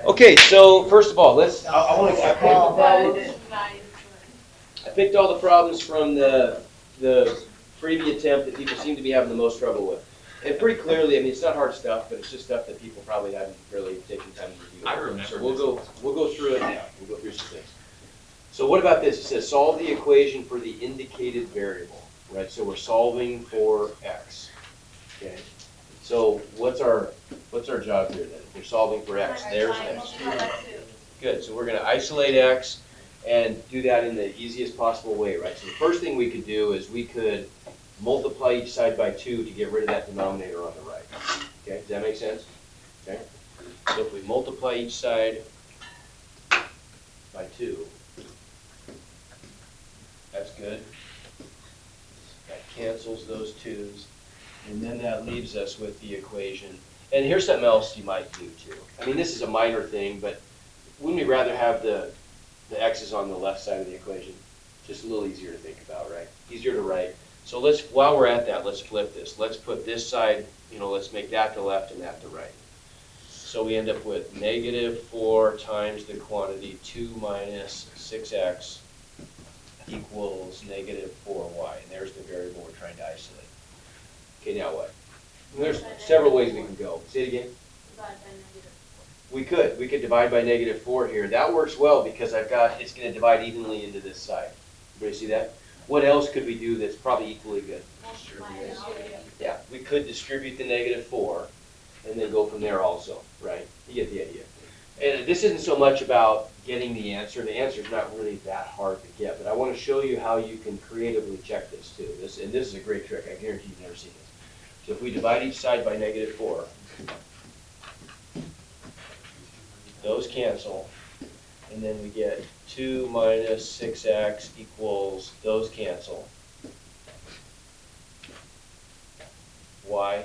Okay, so first of all, I picked all the problems from the freebie attempt that people seem to be having the most trouble with. And pretty clearly, I mean, it's not hard stuff, but it's just stuff that people probably haven't really taken time to review. I remember So we'll go through it now. We'll go through some things. So what about this? It says solve the equation for the indicated variable, right? So we're solving for x. Okay. So what's our job here then? If we're solving for x, there's x. Good. So we're going to isolate x and do that in the easiest possible way, right? So the first thing we could do is we could multiply each side by 2 to get rid of that denominator on the right. Okay, does that make sense? Okay. So if we multiply each side by 2, that's good. That cancels those 2's. And then that leaves us with the equation. And here's something else you might do too. I mean, this is a minor thing, but wouldn't we rather have the x's on the left side of the equation? Just a little easier to think about, right? Easier to write. So while we're at that, let's flip this. Let's put this side, let's make that the left and that the right. So we end up with -4 times the quantity 2 minus 6x equals -4y. And there's the variable we're trying to isolate. Okay, now what? There's several ways we can go. Say it again. We could divide by -4 here. That works well because it's going to divide evenly into this side. Everybody see that? What else could we do that's probably equally good? Yeah, we could distribute the -4 and then go from there also, right? You get the idea. And this isn't so much about getting the answer. The answer is not really that hard to get, but I want to show you how you can creatively check this too. This is a great trick. I guarantee you've never seen this. So if we divide each side by -4, those cancel, and then we get 2 minus 6x equals, those cancel. Y.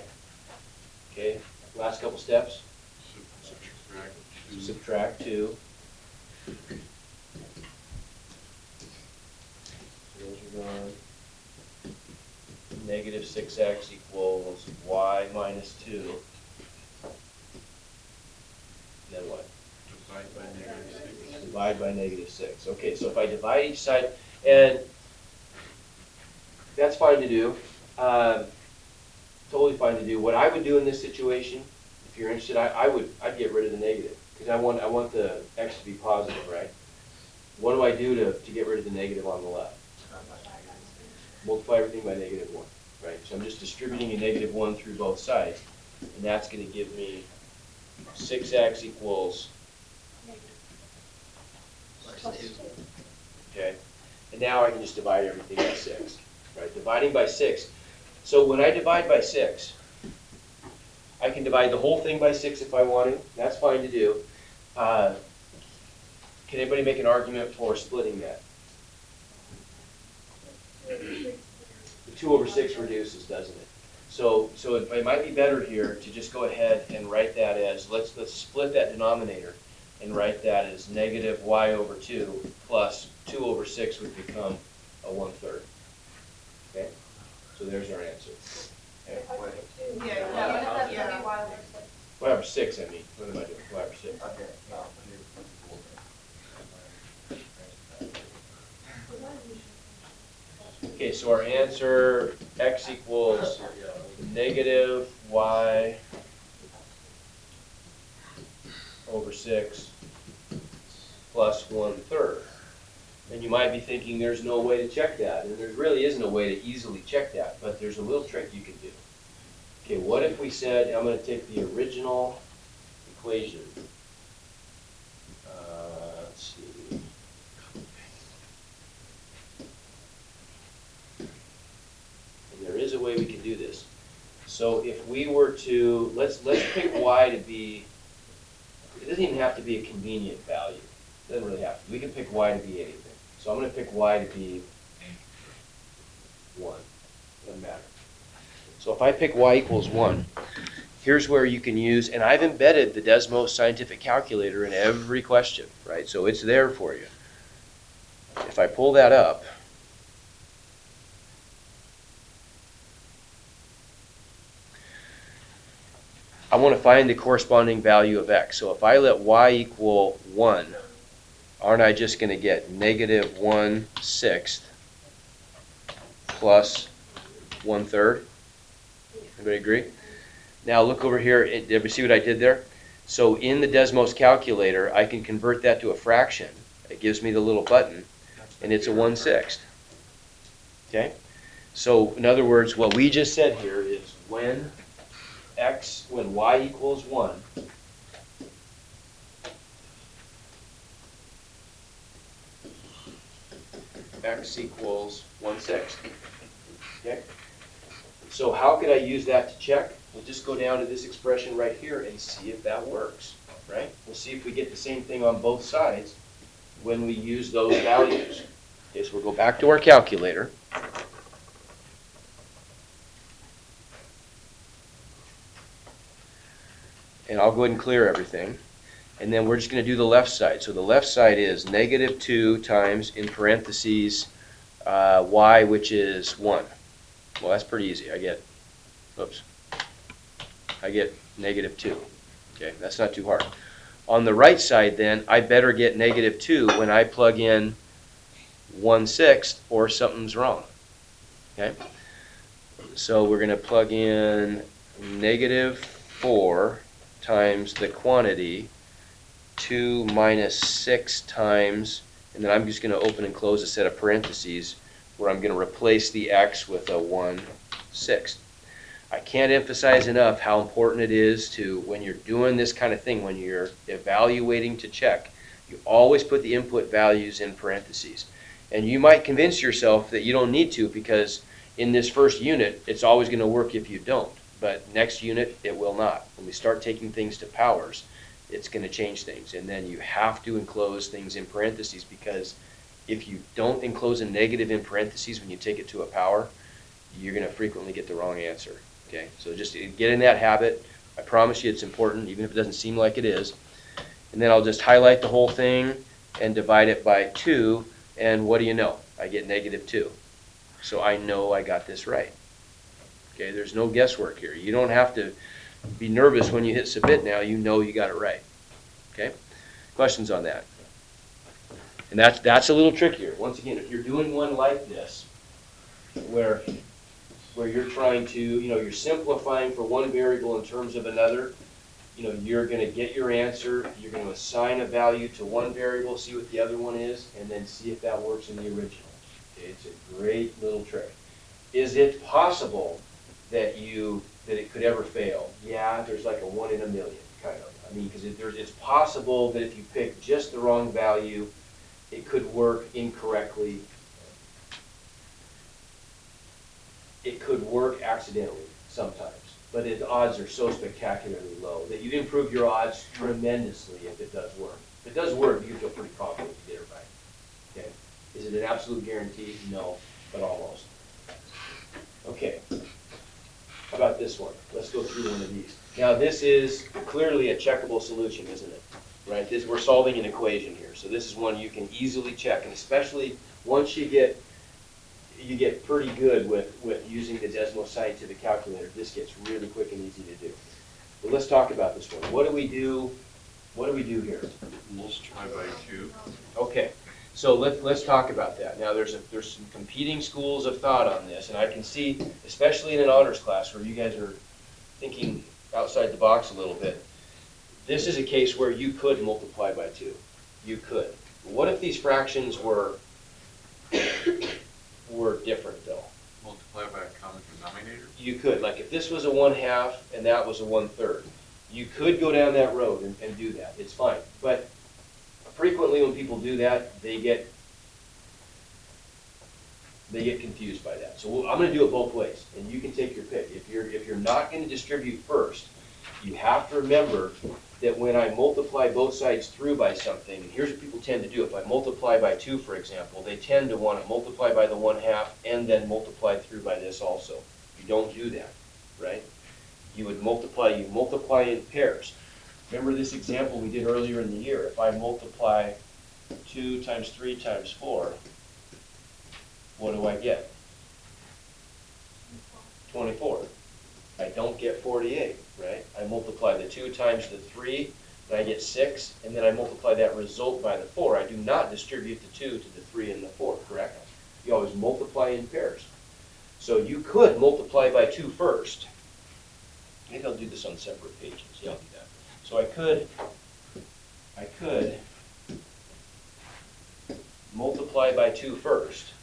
Okay, last couple steps. Subtract 2. So those are gone. -6x equals y minus 2. Then what? Divide by -6. Divide by -6. Okay, so if I divide each side, and that's fine to do. Totally fine to do. What I would do in this situation, if you're interested, I'd get rid of the negative because I want the x to be positive, right? What do I do to get rid of the negative on the left? Multiply everything by -1, right? So I'm just distributing a -1 through both sides, and that's going to give me 6x equals, okay? And now I can just divide everything by 6, right? Dividing by 6. So when I divide by 6, I can divide the whole thing by 6 if I want to. That's fine to do. Can anybody make an argument for splitting that? The 2/6 reduces, doesn't it? So it might be better here to just go ahead and write that as, let's split that denominator and write that as -y/2 plus 2/6 would become a 1/3. Okay? So there's our answer. Okay? y/6, I mean. What am I doing? y/6. Okay, so our answer, x equals -y/6 plus 1/3. And you might be thinking there's no way to check that, and there really isn't a way to easily check that, but there's a little trick you can do. Okay, what if we said, I'm going to take the original equation. Let's see. And there is a way we can do this. So if we were to, let's pick y to be, it doesn't even have to be a convenient value. It doesn't really have to. We can pick y to be anything. So I'm going to pick y to be 1. Doesn't matter. So if I pick y equals 1, here's where you can use, and I've embedded the Desmos scientific calculator in every question, right? So it's there for you. If I pull that up, I want to find the corresponding value of x. So if I let y equal 1, aren't I just going to get negative 1/6 plus 1/3? Everybody agree? Now look over here. Did we see what I did there? So in the Desmos calculator, I can convert that to a fraction. It gives me the little button, and it's a 1/6. Okay? So in other words, what we just said here is when y equals 1, x equals 1/6. Okay? So how could I use that to check? We'll just go down to this expression right here and see if that works, right? We'll see if we get the same thing on both sides when we use those values. Okay, so we'll go back to our calculator. And I'll go ahead and clear everything. And then we're just going to do the left side. So the left side is negative 2 times, in parentheses, y, which is 1. Well, that's pretty easy. I get negative 2. Okay, that's not too hard. On the right side then, I better get negative 2 when I plug in 1/6 or something's wrong. Okay? So we're going to plug in negative 4 times the quantity, 2 minus 6 times, and then I'm just going to open and close a set of parentheses where I'm going to replace the x with a 1/6. I can't emphasize enough how important it is to, when you're doing this kind of thing, when you're evaluating to check, you always put the input values in parentheses. And you might convince yourself that you don't need to, because in this first unit, it's always going to work if you don't. But next unit, it will not. When we start taking things to powers, it's going to change things. And then you have to enclose things in parentheses, because if you don't enclose a negative in parentheses when you take it to a power, you're going to frequently get the wrong answer. Okay, so just get in that habit. I promise you it's important, even if it doesn't seem like it is. And then I'll just highlight the whole thing and divide it by 2, and what do you know? I get negative 2. So I know I got this right. Okay, there's no guesswork here. You don't have to be nervous when you hit submit now. You know you got it right. Okay? Questions on that? And that's a little trickier. Once again, if you're doing one like this, where you're trying to, you're simplifying for one variable in terms of another, you're going to get your answer, you're going to assign a value to one variable, see what the other one is, and then see if that works in the original. Okay, it's a great little trick. Is it possible that it could ever fail? Yeah, there's like a 1 in a million, kind of. I mean, because it's possible that if you pick just the wrong value, it could work incorrectly. It could work accidentally sometimes, but the odds are so spectacularly low that you improve your odds tremendously if it does work. If it does work, you feel pretty confident you did it right. Okay? Is it an absolute guarantee? No, but almost. Okay. How about this one? Let's go through one of these. Now this is clearly a checkable solution, isn't it? Right? We're solving an equation here, so this is one you can easily check, and especially once you get pretty good with using the Desmos Scientific Calculator, this gets really quick and easy to do. But let's talk about this one. What do we do here? Multiply by 2. Okay, so let's talk about that. Now there's some competing schools of thought on this, and I can see, especially in an honors class where you guys are thinking outside the box a little bit, this is a case where you could multiply by 2. You could. But what if these fractions were different though? Multiply by a common denominator. You could, like if this was a 1/2 and that was a 1/3, you could go down that road and do that. It's fine. But frequently when people do that, they get confused by that. So I'm going to do it both ways, and you can take your pick. If you're not going to distribute first, you have to remember that when I multiply both sides through by something, and here's what people tend to do. If I multiply by 2, for example, they tend to want to multiply by the 1/2 and then multiply through by this also. You don't do that, right? You multiply in pairs. Remember this example we did earlier in the year. If I multiply 2 times 3 times 4, what do I get? 24. I don't get 48, right? I multiply the 2 times the 3, and I get 6, and then I multiply that result by the 4. I do not distribute the 2 to the 3 and the 4, correct? You always multiply in pairs. So you could multiply by 2 first. Maybe I'll do this on separate pages. Yeah, I'll do that. So I could multiply by 2 first.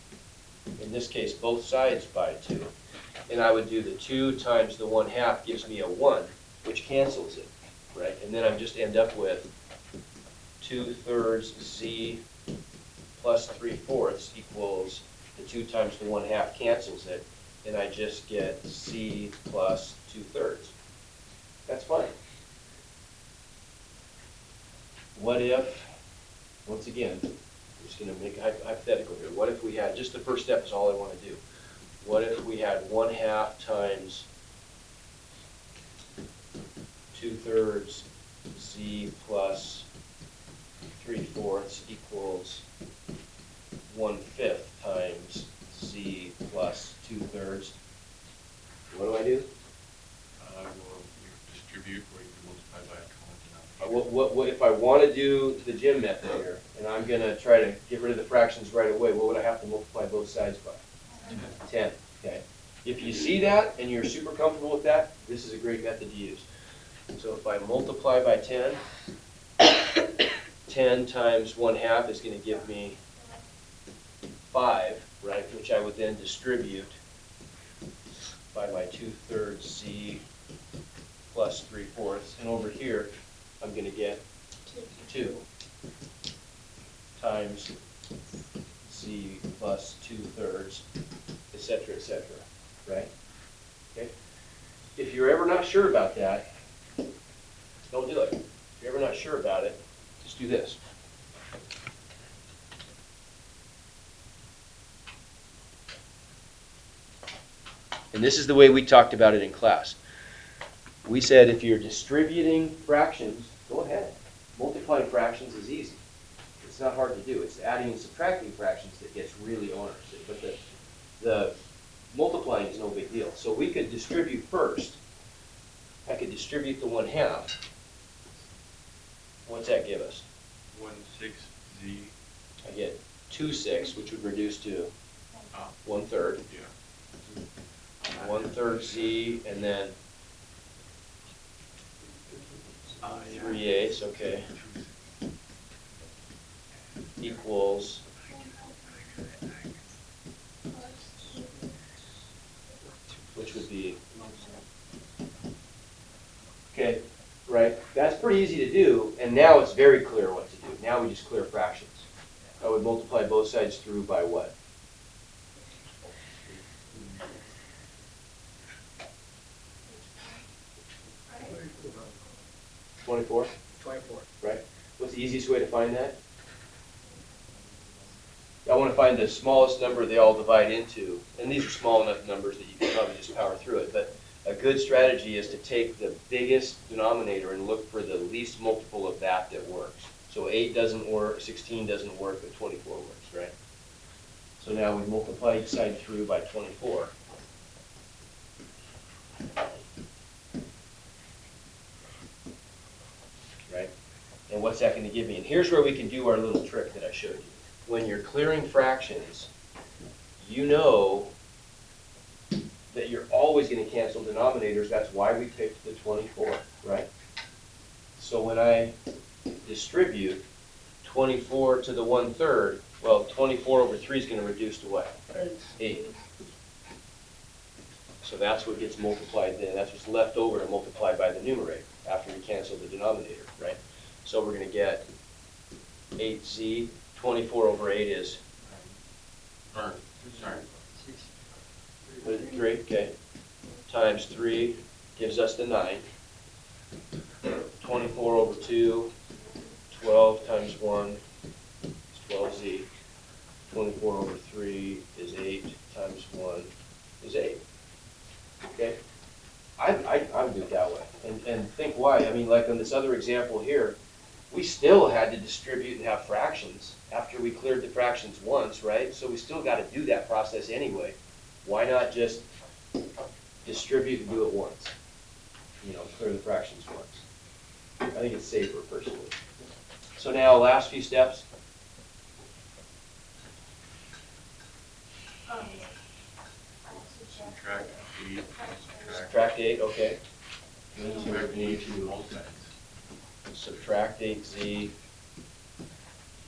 In this case, both sides by 2. And I would do the 2 times the 1/2 gives me a 1, which cancels it, right? And then I just end up with 2/3 z plus 3/4 equals the 2 times the 1/2 cancels it, and I just get z plus 2/3. That's fine. What if, once again, I'm just going to make a hypothetical here. What if we had, just the first step is all I want to do. What if we had 1/2 times 2/3 z plus 3/4 equals 1/5 times z plus 2/3? What do I do? Well, you distribute or you can multiply by a common denominator. What if I want to do the Jim method here, and I'm going to try to get rid of the fractions right away, what would I have to multiply both sides by? 10, okay. If you see that and you're super comfortable with that, this is a great method to use. So if I multiply by 10, 10 times 1/2 is going to give me 5, right, which I would then distribute by my 2/3 z plus 3/4. And over here, I'm going to get 2 times z plus 2/3, et cetera, right? Okay. If you're ever not sure about that, don't do it. If you're ever not sure about it, just do this. And this is the way we talked about it in class. We said if you're distributing fractions, go ahead. Multiplying fractions is easy. It's not hard to do. It's adding and subtracting fractions that gets really onerous. But the multiplying is no big deal. So we could distribute first. I could distribute the 1/2. What's that give us? 1/6 z. I get 2/6, which would reduce to 1/3. Yeah. 1/3 z, and then 3/8, okay, equals which would be, okay, right? That's pretty easy to do, and now it's very clear what to do. Now we just clear fractions. I would multiply both sides through by what? 24? 24. Right. What's the easiest way to find that? I want to find the smallest number they all divide into, and these are small enough numbers that you can probably just power through it, but a good strategy is to take the biggest denominator and look for the least multiple of that that works. So 8 doesn't work, 16 doesn't work, but 24 works, right? So now we multiply each side through by 24. Right? And what's that going to give me? And here's where we can do our little trick that I showed you. When you're clearing fractions, you know that you're always going to cancel denominators. That's why we picked the 24, right? So when I distribute 24 to the 1/3, well, 24 over 3 is going to reduce to what? 8. So that's what gets multiplied then. That's what's left over to multiply by the numerator after we cancel the denominator, right? So we're going to get 8z. 24 over 8 is? Sorry. What is it, 3? Okay. Times 3 gives us the 9. 24 over 2, 12 times 1 is 12z. 24 over 3 is 8 times 1 is 8. Okay? I would do it that way. And think why. I mean, like on this other example here, we still had to distribute and have fractions after we cleared the fractions once, right? So we still got to do that process anyway. Why not just distribute and do it once. Clear the fractions once. I think it's safer personally. So now, last few steps. Subtract 8, Subtract 8, okay. So subtract we need 8 from to both sides. subtract 8z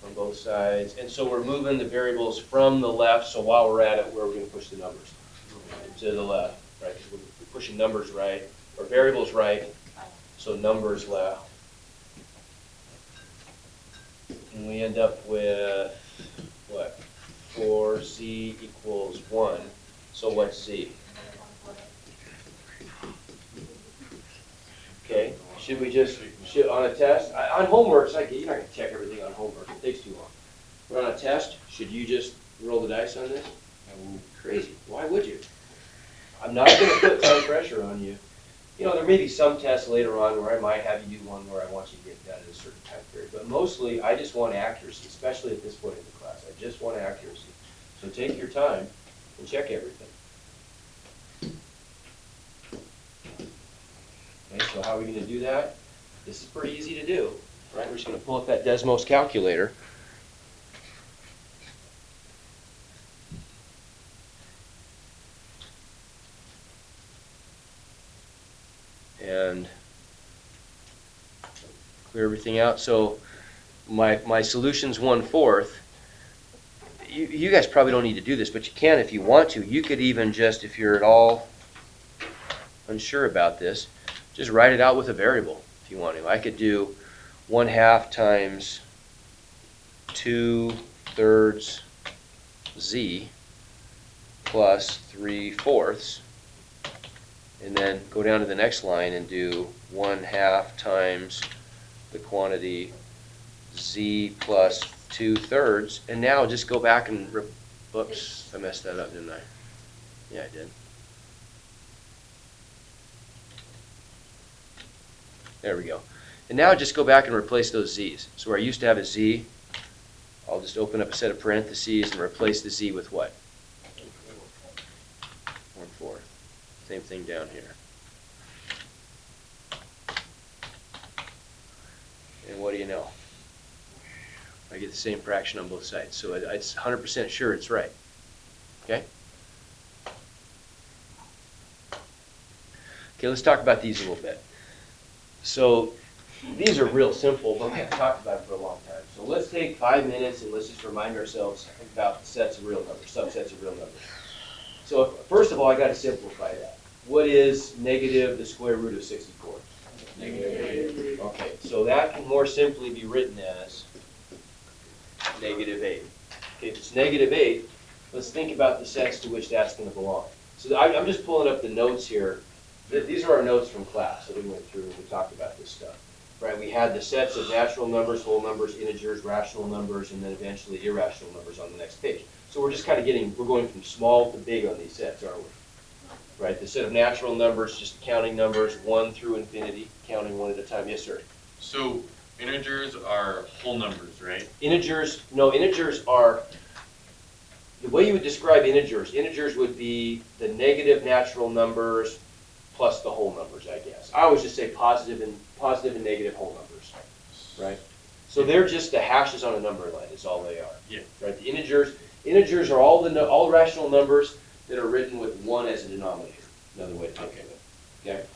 from both sides. And so we're moving the variables from the left, so while we're at it, where are we going to push the numbers? To the left, right? 'Cause we're pushing numbers right, or variables right, so numbers left. And we end up with, what? 4z equals 1. So what's z? Okay, should we just, on a test, on homework, you're not going to check everything on homework, it takes too long. But on a test, should you just roll the dice on this? Crazy, why would you? I'm not going to put time pressure on you. There may be some tests later on where I might have you do one where I want you to get done in a certain time period. But mostly, I just want accuracy, especially at this point in the class. I just want accuracy. So take your time and check everything. Okay, so how are we going to do that? This is pretty easy to do, right? We're just going to pull up that Desmos calculator. And clear everything out. So my solution's 1/4. You guys probably don't need to do this, but you can if you want to. You could even just, if you're at all unsure about this, just write it out with a variable if you want to. I could do 1/2 times 2/3 z plus 3/4. And then go down to the next line and do 1/2 times the quantity z plus 2/3. And now just go back and, whoops, I messed that up, didn't I? Yeah, I did. There we go. And now just go back and replace those z's. So where I used to have a z, I'll just open up a set of parentheses and replace the z with what? 1/4. Same thing down here. And what do you know? I get the same fraction on both sides. So it's 100% sure it's right. Okay? Okay, let's talk about these a little bit. So these are real simple, but we haven't talked about it for a long time. So let's take 5 minutes and let's just remind ourselves about sets of real numbers, subsets of real numbers. So first of all, I got to simplify that. What is negative the square root of 64? Negative 8. Okay, so that can more simply be written as negative 8. Okay, if it's negative 8, let's think about the sets to which that's going to belong. So I'm just pulling up the notes here. These are our notes from class that we went through and we talked about this stuff. Right, we had the sets of natural numbers, whole numbers, integers, rational numbers, and then eventually irrational numbers on the next page. So we're just kind of we're going from small to big on these sets, aren't we? Right, the set of natural numbers, just counting numbers 1 through infinity, counting one at a time. Yes, sir? So integers are whole numbers, right? Integers are, the way you would describe integers would be the negative natural numbers plus the whole numbers, I guess. I always just say positive and negative whole numbers, right? So they're just the hashes on a number line is all they are. Yeah. Right, the integers are all rational numbers that are written with 1 as a denominator. Another way to think of it. Okay?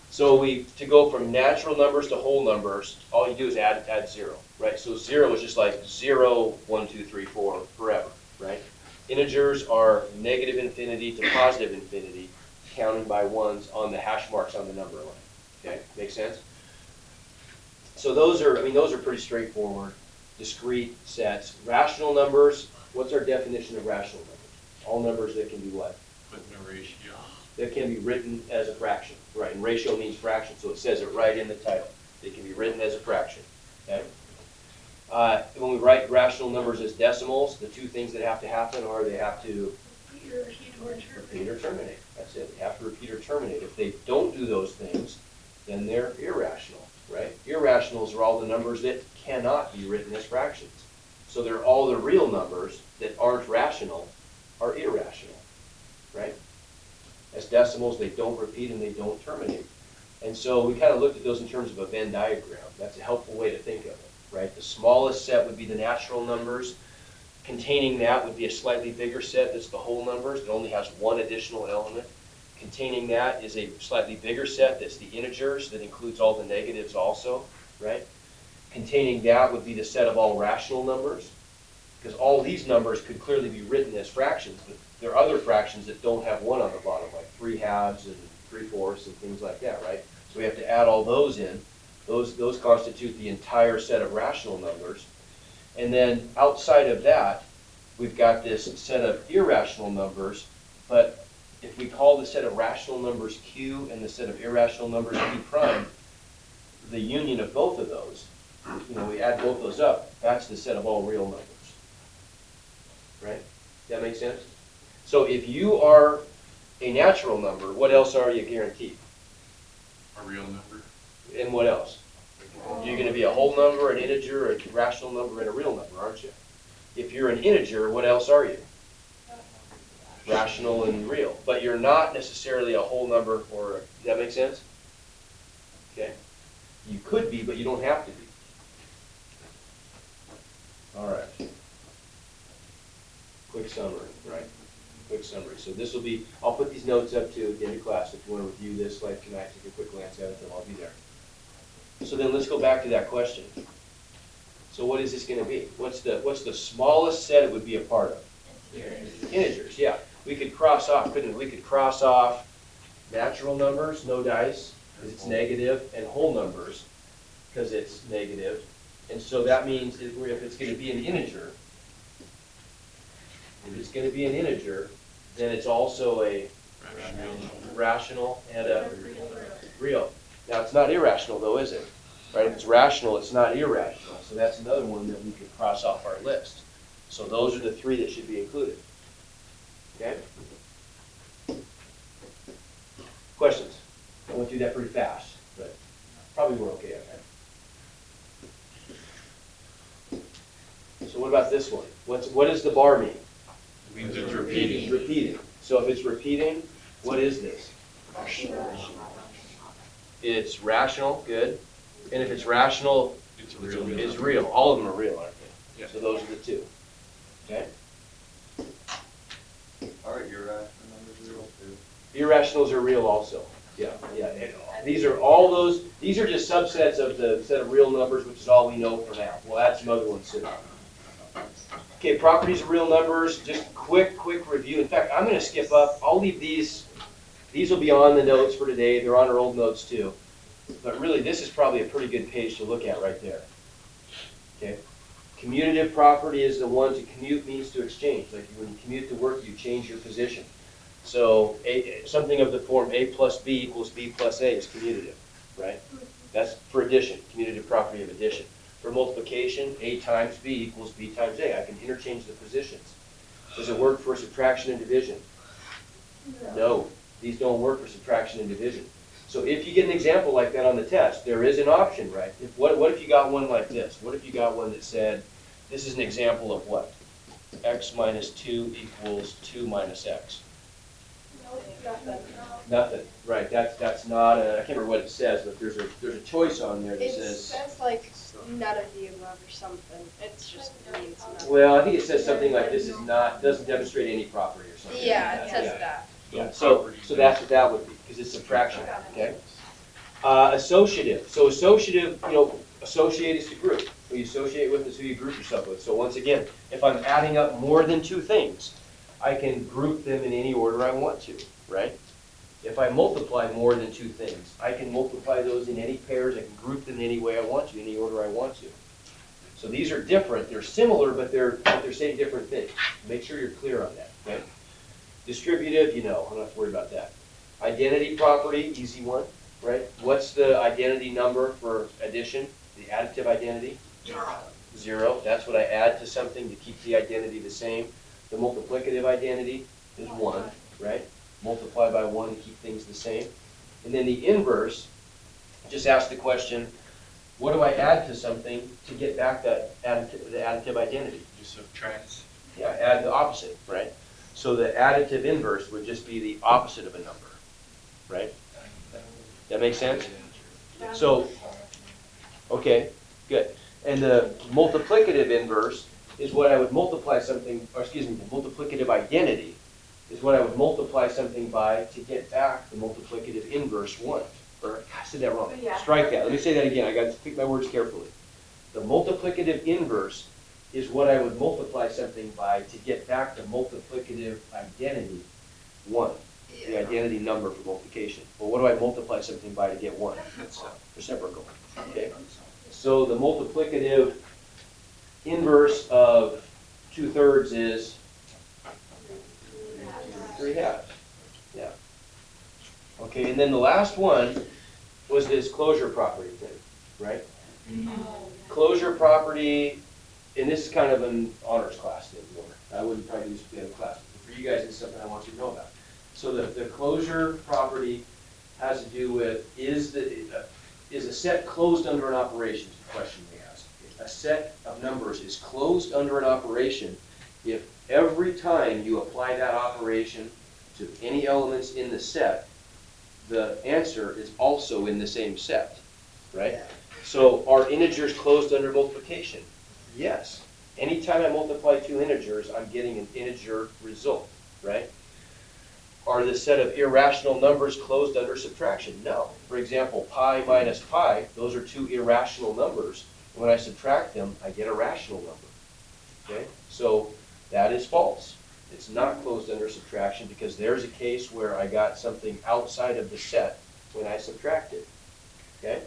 So to go from natural numbers to whole numbers, all you do is add 0, right? So 0 is just like 0, 1, 2, 3, 4, forever, right? Integers are negative infinity to positive infinity, counting by ones on the hash marks on the number line. Okay, make sense? So those are pretty straightforward, discrete sets. Rational numbers, what's our definition of rational numbers? All numbers that can be what? Put in a ratio. That can be written as a fraction, right? And ratio means fraction, so it says it right in the title. They can be written as a fraction, okay? When we write rational numbers as decimals, the two things that have to happen are they have to repeat or terminate. That's it. They have to repeat or terminate. If they don't do those things, then they're irrational, right? Irrationals are all the numbers that cannot be written as fractions. So they're all the real numbers that aren't rational are irrational, right? as decimals, they don't repeat and they don't terminate. And so we kind of looked at those in terms of a Venn diagram. That's a helpful way to think of it, right? The smallest set would be the natural numbers. Containing that would be a slightly bigger set that's the whole numbers. It only has one additional element. Containing that is a slightly bigger set that's the integers that includes all the negatives also, right? Containing that would be the set of all rational numbers, because all these numbers could clearly be written as fractions, but there are other fractions that don't have one on the bottom, like 3/2 and 3/4 and things like that, right? So we have to add all those in. Those constitute the entire set of rational numbers. And then outside of that, we've got this set of irrational numbers, but if we call the set of rational numbers Q and the set of irrational numbers Q prime, the union of both of those, we add both those up, that's the set of all real numbers. Right? That make sense? So if you are a natural number, what else are you guaranteed? A real number. And what else? You're going to be a whole number, an integer, a rational number, and a real number, aren't you? If you're an integer, what else are you? Rational and real. But you're not necessarily a whole number, does that make sense? Okay. You could be, but you don't have to be. All right. Quick summary, right? Quick summary. So this will be, I'll put these notes up to the end of class. If you want to review this, like tonight, take a quick glance at it, then I'll be there. So then let's go back to that question. So what is this going to be? What's the smallest set it would be a part of? Integers, yeah. We could cross off, couldn't we? We could cross off natural numbers, no dice, because it's negative, and whole numbers, because it's negative. And so that means if it's going to be an integer, then it's also a rational and a real. Now, it's not irrational, though, is it? Right? If it's rational, it's not irrational. So that's another one that we could cross off our list. So those are the three that should be included. Okay? Questions? I went through that pretty fast, but probably we're okay on that. So what about this one? What does the bar mean? It means it's repeating. Repeating. So if it's repeating, what is this? It's rational, good. And if it's rational, It's a real number. it's real. All of them are real, aren't they? Yeah. So those are the two. Okay? Are irrational numbers real too? Irrationals are real also. Yeah. And these are just subsets of the set of real numbers, which is all we know for now. We'll add some other ones soon. Okay, properties of real numbers, just quick review. In fact, I'm going to skip up. I'll leave these. These will be on the notes for today. They're on our old notes too. But really, this is probably a pretty good page to look at right there. Okay? Commutative property is the one to commute means to exchange. Like when you commute to work, you change your position. So something of the form A plus B equals B plus A is commutative, right? That's for addition, commutative property of addition. For multiplication, A times B equals B times A. I can interchange the positions. Does it work for subtraction and division? No. These don't work for subtraction and division. So if you get an example like that on the test, there is an option, right? What if you got one like this? What if you got one that said, this is an example of what? X minus 2 equals 2 minus X. Nothing, right? That's not I can't remember what it says, but there's a choice on there that It says. says like none of the above or something. It's just means nothing. Well, I think it says something like this is doesn't demonstrate any property or something. Yeah, like it that. says that. Yeah, so that's what that would be, because it's subtraction, okay? Associative. So associative, associate is to group. Who you associate with is who you group yourself with. So once again, if I'm adding up more than two things, I can group them in any order I want to, right? If I multiply more than two things, I can multiply those in any pairs. I can group them any way I want to, any order I want to. So these are different. They're similar, but they're saying different things. Make sure you're clear on that, okay? Distributive, I don't have to worry about that. Identity property, easy one, right? What's the identity number for addition, the additive identity? 0. That's what I add to something to keep the identity the same. The multiplicative identity is 1, right? Multiply by 1 to keep things the same. And then the inverse, just ask the question, what do I add to something to get back the additive identity? Just subtract. Yeah, add the opposite, right? So the additive inverse would just be the opposite of a number. right? That makes sense? So, okay, good. And the multiplicative inverse is what I would multiply something, or excuse me, the multiplicative identity is what I would multiply something by to get back the multiplicative inverse 1. Or, I said that wrong. Yeah. Strike that. Let me say that again. I got to pick my words carefully. The multiplicative inverse is what I would multiply something by to get back the multiplicative identity 1. The identity number for multiplication. Well, what do I multiply something by to get 1? Reciprocal. Okay. So the multiplicative inverse of 2/3 is 3/2. Yeah. Okay, and then the last one was this closure property thing, right? Closure property, and this is kind of an honors class thing more. I wouldn't probably do this in a class, but for you guys, it's something I want you to know about. So the closure property has to do with, is a set closed under an operation, is the question they ask. A set of numbers is closed under an operation if every time you apply that operation to any elements in the set, the answer is also in the same set, right? So are integers closed under multiplication? Yes. Anytime I multiply two integers, I'm getting an integer result, right? Are the set of irrational numbers closed under subtraction? No. For example, pi minus pi, those are two irrational numbers. When I subtract them, I get a rational number, okay? So that is false. It's not closed under subtraction because there's a case where I got something outside of the set when I subtracted, okay?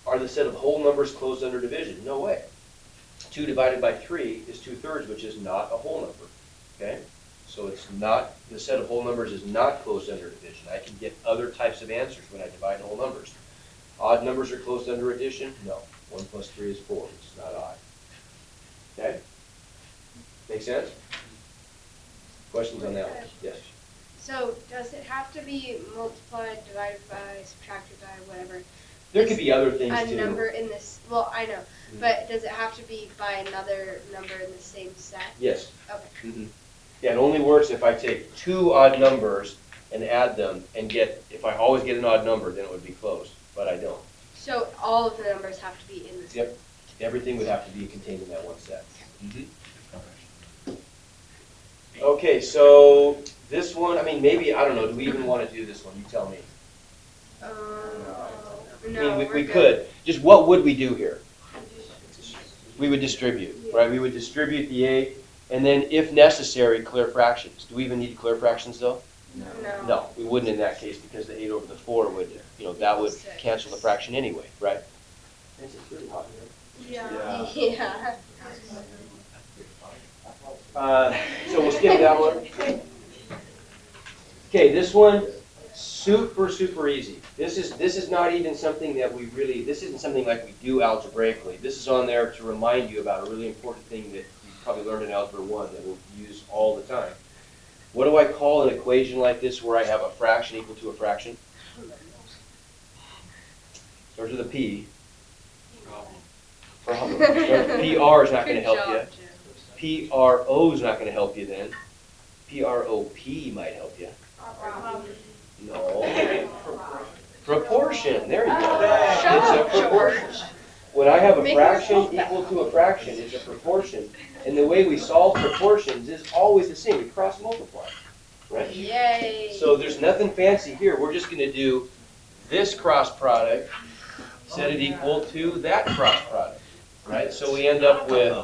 Are the set of whole numbers closed under division? No way. 2 divided by 3 is 2/3, which is not a whole number, okay? So it's not, the set of whole numbers is not closed under division. I can get other types of answers when I divide whole numbers. Odd numbers are closed under addition? No. 1 plus 3 is 4. It's not odd. Okay? Make sense? Questions on that one? Yes. So does it have to be multiplied, divided by, subtracted by, whatever? There could be other things A too. number in this, well, I know, but does it have to be by another number in the same set? Yes. Okay. Mhm. Yeah, it only works if I take two odd numbers and add them and get, if I always get an odd number, then it would be closed, but I don't. So all of the numbers have to be in the same? Yep. Everything would have to be contained in that one set. Okay, so this one, I mean, maybe, I don't know, do we even want to do this one? You tell me. I No, mean, we're we good. could. Just what would we do here? We would distribute, right? We would distribute the 8, and then if necessary, clear fractions. Do we even need to clear fractions though? No. No, we wouldn't in that case because the 8 over the 4 would, that would cancel the fraction anyway, right? It's really hot here. Yeah. Yeah. So we'll skip that one. Okay, this one, super easy. This is not even something that we really, this isn't something like we do algebraically. This is on there to remind you about a really important thing that you probably learned in Algebra 1 that we'll use all the time. What do I call an equation like this where I have a fraction equal to a fraction? Starts with a P. Problem. PR is not going to help you. PRO is not going to help you then. PROP might help you. No. Proportion. There you go. It's a proportion. When I have a Make fraction yourself that. equal to a fraction, it's a proportion. And the way we solve proportions is always the same. We cross multiply. Right? Yay. So there's nothing fancy here. We're just going to do this cross product, set it equal to that cross product. Right? So we end up with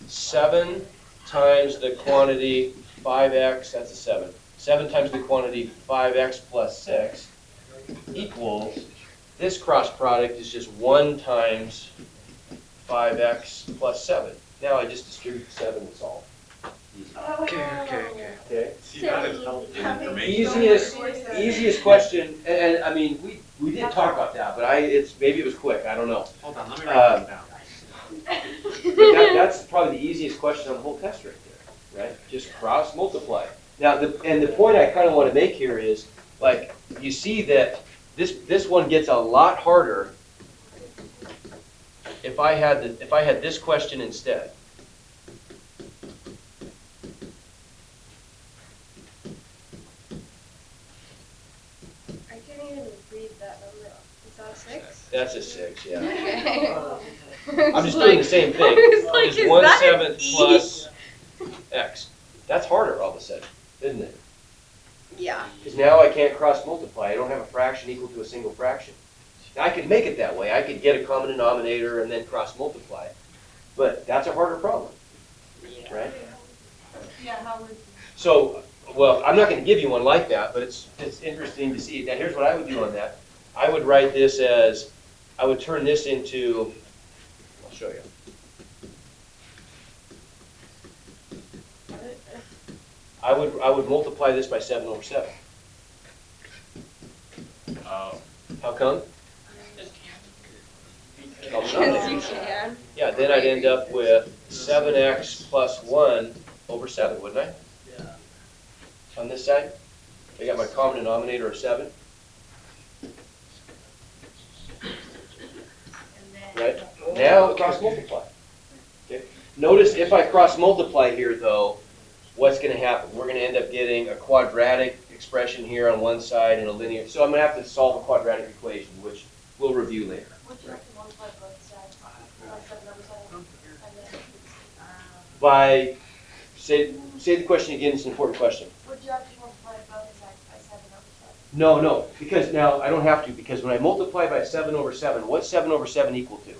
7 times the quantity 5x, that's a 7. 7 times the quantity 5x plus 6 equals, this cross product is just 1 times 5x plus 7. Now I just distribute 7 and solve. Easy. Okay? See, that is helpful information. Easiest question, and I mean, we did talk about that, but maybe it was quick, I don't know. Hold on, let me write this down. But that's probably the easiest question on the whole test right there, right? Just cross multiply. Now, the point I kind of want to make here is, like, you see that this one gets a lot harder if I had this question instead. I'm just doing the same thing. I was like, Is is 1 that an 7 E? plus X. That's harder all of a sudden, isn't it? Yeah. Because now I can't cross multiply. I don't have a fraction equal to a single fraction. Now, I could make it that way. I could get a common denominator and then cross multiply. But that's a harder problem, right? Yeah, how would, So, well, I'm not going to give you one like that, but it's interesting to see. Now, here's what I would do on that. I would write this as, I would turn this into, I'll show you. I would multiply this by 7 over 7. How come? Because you can. Yeah, then I'd end up with 7x plus 1 over 7, wouldn't I? Yeah. On this side? I got my common denominator of 7, right? Now cross multiply. Okay. Notice if I cross multiply here though, what's going to happen? We're going to end up getting a quadratic expression here on one side and a linear. So I'm going to have to solve a quadratic equation, which we'll review later. would you have to multiply both sides by 7 over 7? And then, By, say the question again, it's an important question. would you have to multiply both sides by 7 over 7? No, because now I don't have to, because when I multiply by 7 over 7, what's 7 over 7 equal to?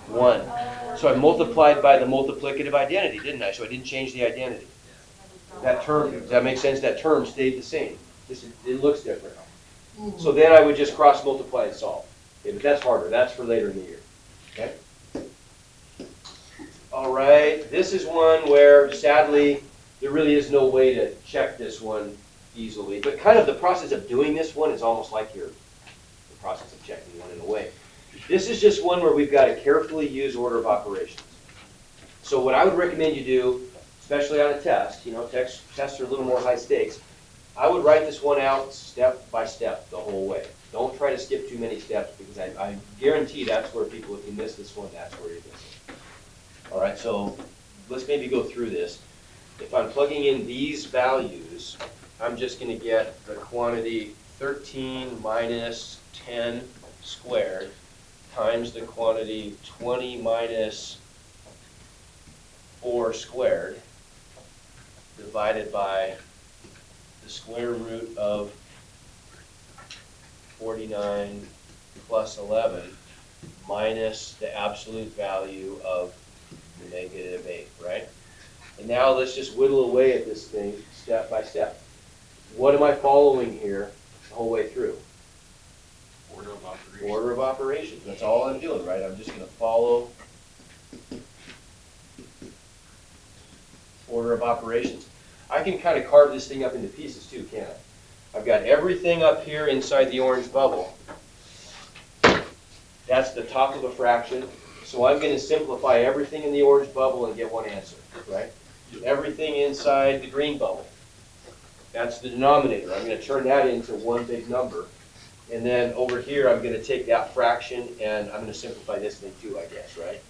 1. So I multiplied by the multiplicative identity, didn't I? So I didn't change the identity. That term, does that make sense? That term stayed the same. It looks different. So then I would just cross multiply and solve. Okay, but that's harder. That's for later in the year. Okay? All right. This is one where, sadly, there really is no way to check this one easily. But kind of the process of doing this one is almost like the process of checking one in a way. This is just one where we've got to carefully use order of operations. So what I would recommend you do, especially on a test, tests are a little more high stakes, I would write this one out step by step the whole way. Don't try to skip too many steps because I guarantee that's where people, if you miss this one, that's where you miss it. All right, so let's maybe go through this. If I'm plugging in these values, I'm just going to get the quantity 13 minus 10 squared times the quantity 20 minus 4 squared divided by the square root of 49 plus 11 minus the absolute value of the negative 8, right? And now let's just whittle away at this thing step by step. What am I following here the whole way through? Order of operations. Order of operations. That's all I'm doing, right? I'm just going to follow order of operations. I can kind of carve this thing up into pieces too, can't I? I've got everything up here inside the orange bubble. That's the top of a fraction. So I'm going to simplify everything in the orange bubble and get one answer, right? Everything inside the green bubble. That's the denominator. I'm going to turn that into one big number. And then over here, I'm going to take that fraction and I'm going to simplify this thing too, I guess, right?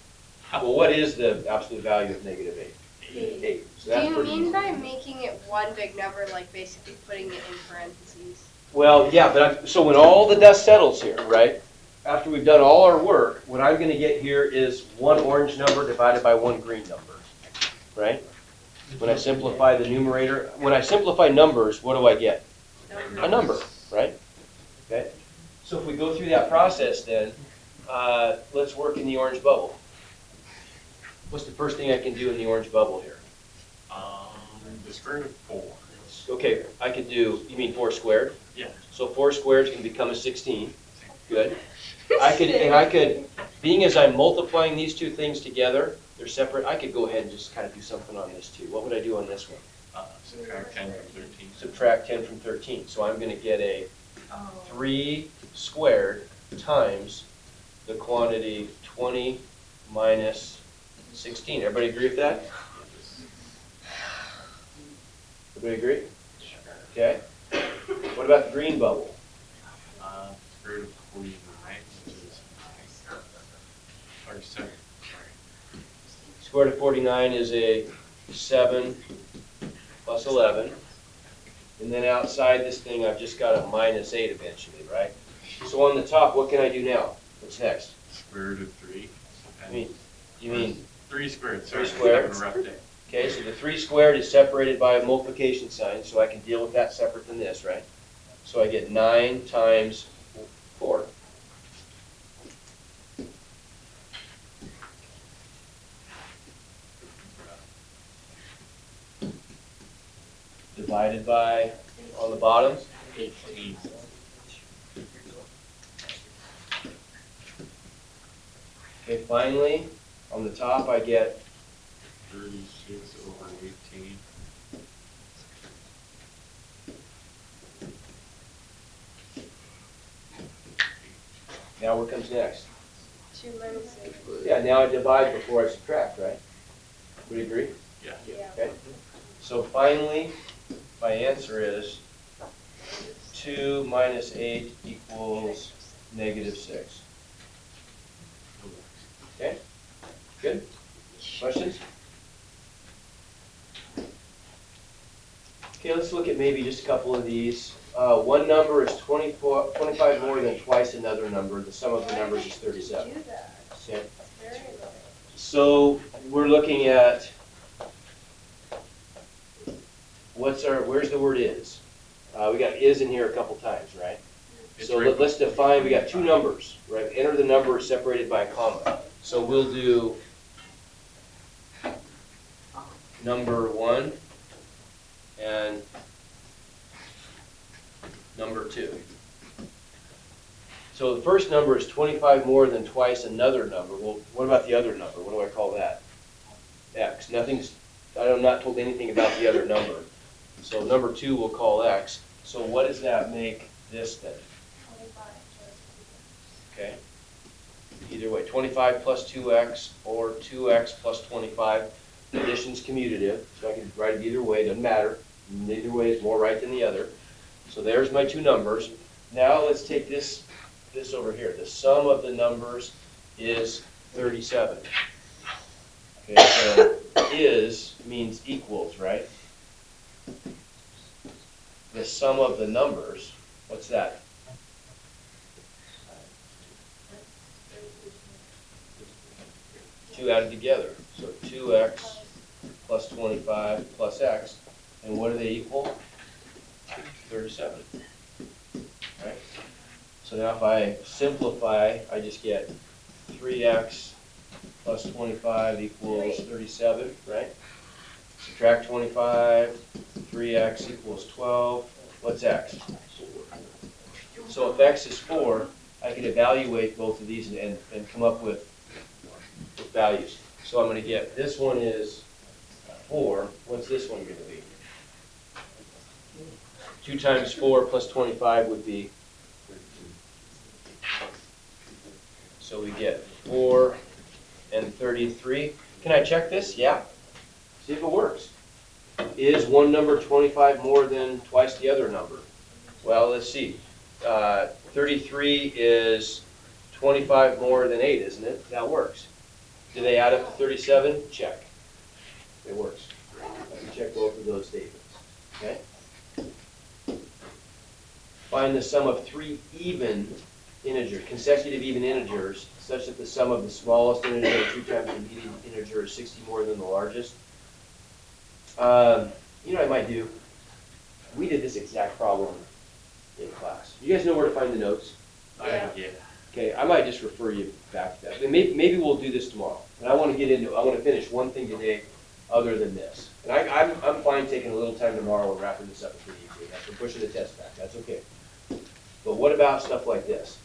Well, what is the absolute value of negative 8? 8. So Do that's you pretty mean easy. by making it one big number, like basically putting it in parentheses? Well, yeah, but so when all the dust settles here, right? After we've done all our work, what I'm going to get here is one orange number divided by one green number, right? When I simplify the numerator, when I simplify numbers, what do I get? A number, right? Okay. So if we go through that process then, let's work in the orange bubble. What's the first thing I can do in the orange bubble here? The square root of 4. Okay, I could do, you mean 4 squared? Yeah. So 4 squared can become a 16. Good. I could, being as I'm multiplying these two things together, they're separate, I could go ahead and just kind of do something on this too. What would I do on this one? Subtract 10 from 13. Subtract 10 from 13. So I'm going to get a 3 squared times the quantity 20 minus 16. Everybody agree with that? Everybody agree? Okay. What about the green bubble? Square root of 49, which is, or 7, sorry. Square root of 49 is a 7 plus 11. And then outside this thing, I've just got a minus 8 eventually, right? So on the top, what can I do now? What's next? Square root of 3. 3. You mean, 3 squared, Three sorry. squared? I'm having a rough day. okay, so the 3 squared is separated by a multiplication sign, so I can deal with that separate than this, right? So I get 9 times 4. Divided by, on the bottom, 18. okay, finally, on the top I get 36 over 18. now what comes next? 2 minus 6. Yeah, now I divide before I subtract, right? Would you agree? Yeah. Yeah. Okay. So finally, my answer is 2 minus 8 equals -6. Okay? Good? Questions? Okay, let's look at maybe just a couple of these. One number is 25 more than twice another number. The sum of the numbers is 37. Do that. Okay. It's very annoying. So we're looking at, where's the word is? We got is in here a couple times, right? It's So right let's define, we got two numbers, right? Enter the number separated by a comma. So we'll do number 1 and number 2. So the first number is 25 more than twice another number. Well, what about the other number? What do I call that? X. I'm not told anything about the other number. So number 2 we'll call X. So what does that make this then? 25 Okay? Either way, 25 plus 2x or 2x plus 25. Addition's commutative, so I can write it either way, doesn't matter. Neither way is more right than the other. So there's my two numbers. Now let's take this over here. The sum of the numbers is 37. Okay, so is means equals, right? The sum of the numbers, what's that? Two added together. So 2x plus 25 plus x. And what do they equal? 37. Right? So now if I simplify, I just get 3x plus 25 equals 37, right? Subtract 25, 3x equals 12. What's x? So if x is 4, I can evaluate both of these and come up with values. So I'm going to get, this one is 4. What's this one going to be? 2 times 4 plus 25 would be, so we get 4 and 33. Can I check this? Yeah. See if it works. Is one number 25 more than twice the other number? Well, let's see. 33 is 25 more than 8, isn't it? That works. Do they add up to 37? Check. It works. I can check both of those statements. Okay? Find the sum of 3 even integers, consecutive even integers, such that the sum of the smallest integer 2 times the median integer is 60 more than the largest. You know what I might do? We did this exact problem in class. You guys know where to find the notes? Yeah. Okay, I might just refer you back to that. And maybe we'll do this tomorrow. And I want to finish one thing today other than this. And I'm fine taking a little time tomorrow and wrapping this up if we need to. We're pushing the test back. That's okay. But what about stuff like this?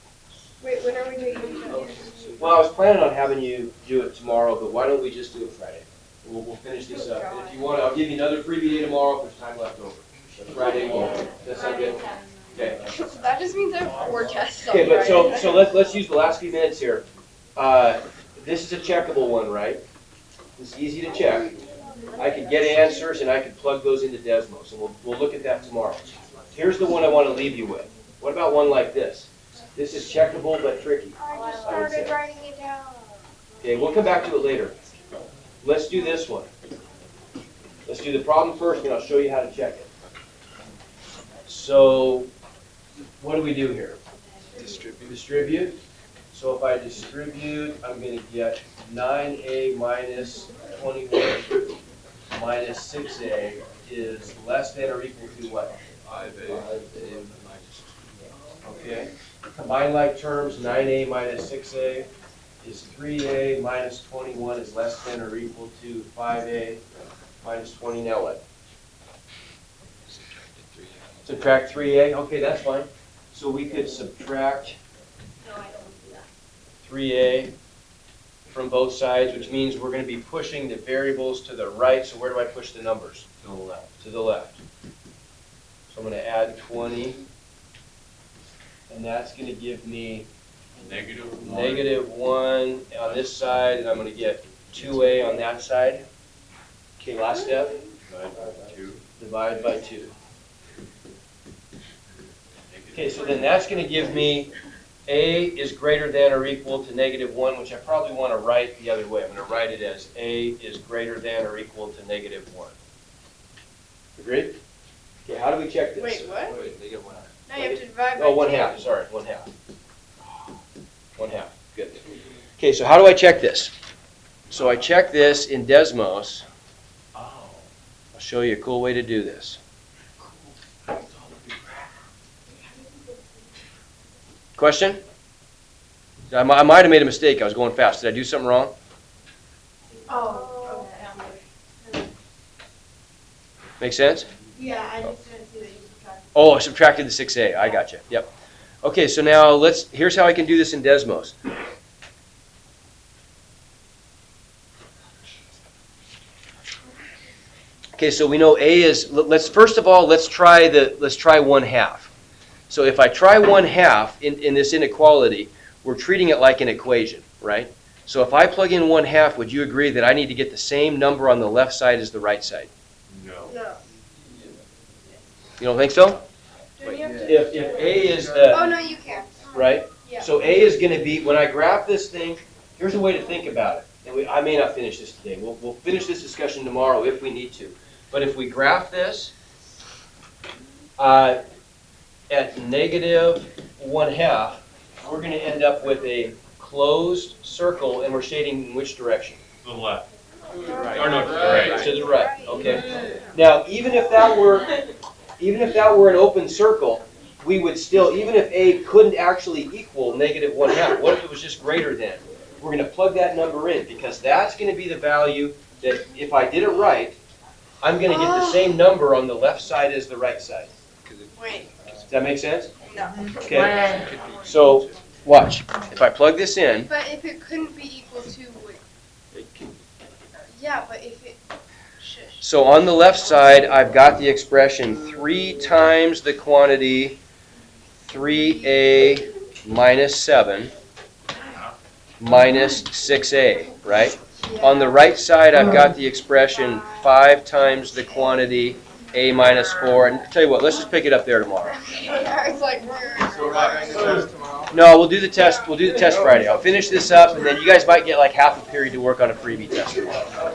Wait, when are we taking the Well, I was planning on having you do it tomorrow, but why don't we just do it Friday? We'll finish this up. And if you want, I'll give you another freebie day tomorrow if there's time left over. But Friday, that's sound good? Okay. So that just means I have 4 tests on Okay, but Friday. so let's use the last few minutes here. This is a checkable one, right? It's easy to check. I could get answers and I could plug those into Desmos, and we'll look at that tomorrow. Here's the one I want to leave you with. What about one like this? This is checkable but tricky. I just I would started say. writing it down. Okay, we'll come back to it later. Let's do this one. Let's do the problem first, and I'll show you how to check it. So, what do we do here? Distribute. So if I distribute, I'm gonna get 9A minus 21 minus 6A is less than or equal to what? 5A. Okay, combine like terms, 9A minus 6A is 3A minus 21 is less than or equal to 5A minus 20, now what? Subtract 3A, okay, that's fine. So we could subtract No, I don't do that. 3A from both sides, which means we're gonna be pushing the variables to the right, so where do I push the numbers? To the left. To the left. So I'm gonna add 20, and that's gonna give me -1. -1 on this side, and I'm gonna get 2A on that side. Okay, last step, Divide by 2. divide by 2. Okay, so then that's gonna give me A is greater than or equal to -1, which I probably wanna write the other way. I'm gonna write it as A is greater than or equal to -1. Agreed? Okay, how do we check this? Wait, what? Negative 1. Now you have to divide by Oh, 1 2. half, sorry, 1 half. 1 half, good. Okay, so how do I check this? So I check this in Desmos. Oh. I'll show you a cool way to do this. Question? I might have made a mistake. I was going fast. Did I do something wrong? Oh, okay. Make sense? Yeah, I just didn't see that you subtracted. Oh, I subtracted the 6A. I got you. Yep. Okay, so now here's how I can do this in Desmos. Okay, so we know A is, first of all, let's try 1 half. So if I try 1 half in this inequality, we're treating it like an equation, right? So if I plug in 1 half, would you agree that I need to get the same number on the left side as the right side? No. No. You don't think so? Don't you have to? If A is the, Oh, no, you can't. right? Yeah. So A is going to be, when I graph this thing, here's a way to think about it. And I may not finish this today. We'll finish this discussion tomorrow if we need to. But if we graph this at -1 half, we're going to end up with a closed circle, and we're shading in which direction? To the left. Right. Or no, to the right. To the right. Okay. Now, even if that were an open circle, we would still, even if A couldn't actually equal -1 half, what if it was just greater than? We're going to plug that number in, because that's going to be the value that, if I did it right, I'm going to get the same number on the left side as the right side. Wait, Does that make sense? no. Okay. So, watch. If I plug this in, But if it couldn't be equal to, yeah, but if it, shush. so on the left side, I've got the expression 3 times the quantity 3A minus 7 minus 6A, right? On the right side, I've got the expression 5 times the quantity A minus 4. And tell you what, let's just pick it up there tomorrow. It's like, So we're not going to test tomorrow? No, we'll do the test Friday. I'll finish this up, and then you guys might get like half a period to work on a freebie test tomorrow.